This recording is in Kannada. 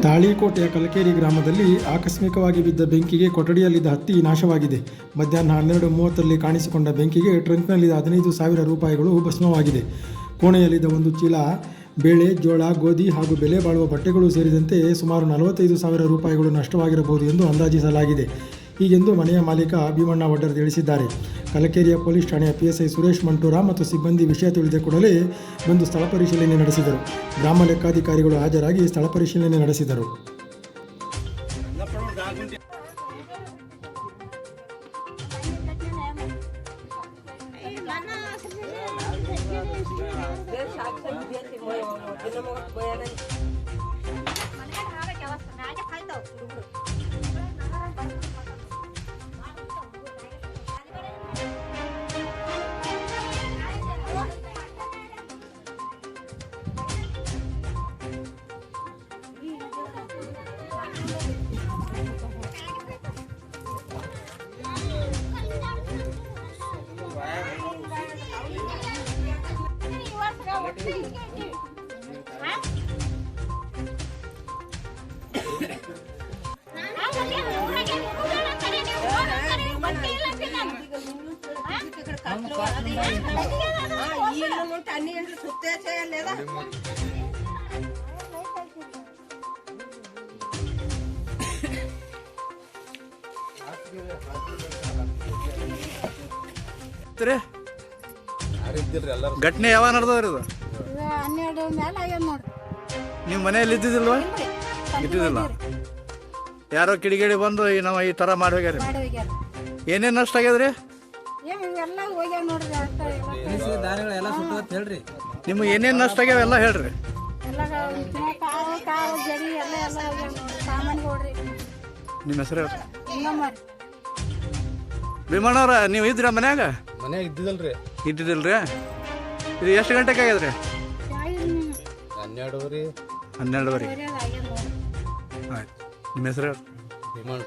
ತಾಳಿಕೋಟೆಯ ಕಲಕೇರಿ ಗ್ರಾಮದಲ್ಲಿ ಆಕಸ್ಮಿಕವಾಗಿ ಬಿದ್ದ ಬೆಂಕಿಗೆ ಕೊಠಡಿಯಲ್ಲಿದ್ದ ಹತ್ತಿ ನಾಶವಾಗಿದೆ. ಮಧ್ಯಾಹ್ನ 12:30ರಲ್ಲಿ ಕಾಣಿಸಿಕೊಂಡ ಬೆಂಕಿಗೆ ಟ್ರಂಕ್ನಲ್ಲಿದ್ದ 15,000 ರೂಪಾಯಿಗಳು ಭಸ್ಮವಾಗಿದೆ. ಕೋಣೆಯಲ್ಲಿದ್ದ ಒಂದು ಚೀಲ ಬೇಳೆ, ಜೋಳ, ಗೋಧಿ ಹಾಗೂ ಬೆಲೆ ಬಾಳುವ ಬಟ್ಟೆಗಳು ಸೇರಿದಂತೆ ಸುಮಾರು 45,000 ರೂಪಾಯಿಗಳು ನಷ್ಟವಾಗಿರಬಹುದು ಎಂದು ಅಂದಾಜಿಸಲಾಗಿದೆ. ಹೀಗೆಂದು ಮನೆಯ ಮಾಲೀಕ ಭೀಮಣ್ಣ ಒಡ್ಡರ್ ತಿಳಿಸಿದ್ದಾರೆ. ಕಲಕೇರಿಯ ಪೊಲೀಸ್ ಠಾಣೆಯ PSI ಸುರೇಶ್ ಮಂಟೂರ ಮತ್ತು ಸಿಬ್ಬಂದಿ ವಿಷಯ ತಿಳಿದ ಕೂಡಲೇ ಬಂದು ಸ್ಥಳ ಪರಿಶೀಲನೆ ನಡೆಸಿದರು. ಗ್ರಾಮ ಲೆಕ್ಕಾಧಿಕಾರಿಗಳು ಹಾಜರಾಗಿ ಸ್ಥಳ ಪರಿಶೀಲನೆ ನಡೆಸಿದರು. ಘಟನೆ ಯಾವಾಗ ನಡೆದವ್ರಿ ಇದು? 12 ಮೇಲೆ ಆಗ್ಯಾದ ನೋಡ್ರಿ. ನೀವು ಮನೆಯಲ್ಲಿ ಇದ್ದಿದ್ದಿಲ್ವಾ? ಇದ್ದಿದ್ದಿಲ್ಲ. ಯಾರೋ ಕಿಡಿಗೇಡಿ ಬಂದು ನಾವು ಈ ಥರ ಮಾಡಿ ಹೋಗ್ಯಾರ. ಏನೇನು ನಷ್ಟ ಆಗ್ಯದ್ರಿ? ಇವೆಲ್ಲ ಹೋಗ್ಯಾವ ನೋಡ್ರಿ. ನಿಮ್ಗೆ ಏನೇನು ನಷ್ಟ ಆಗ್ಯಾವ ಎಲ್ಲ ಹೇಳ್ರಿ. ಕಾವು ಜಡಿ ಎಲ್ಲ ಸಾಮಾನು ಹೋಗ್ರಿ. ನಿಮ್ಮ ಹೆಸರು ಭೀಮಣ್ಣವ್ರ, ನೀವು ಇದ್ರಿ ಮನ್ಯಾಗ? ಮನ್ಯಾಗ ಇದ್ದಿದ್ದಲ್ರಿ. ಇದ್ದಿದ್ದಿಲ್ರಿ? ಇದು ಎಷ್ಟು ಗಂಟೆಗೆ ಆಗ್ಯದ್ರಿ? 12:30. 12:30. ಆಯ್ತು. ನಿಮ್ಮ ಹೆಸರು? ಭೀಮಣ್ಣ.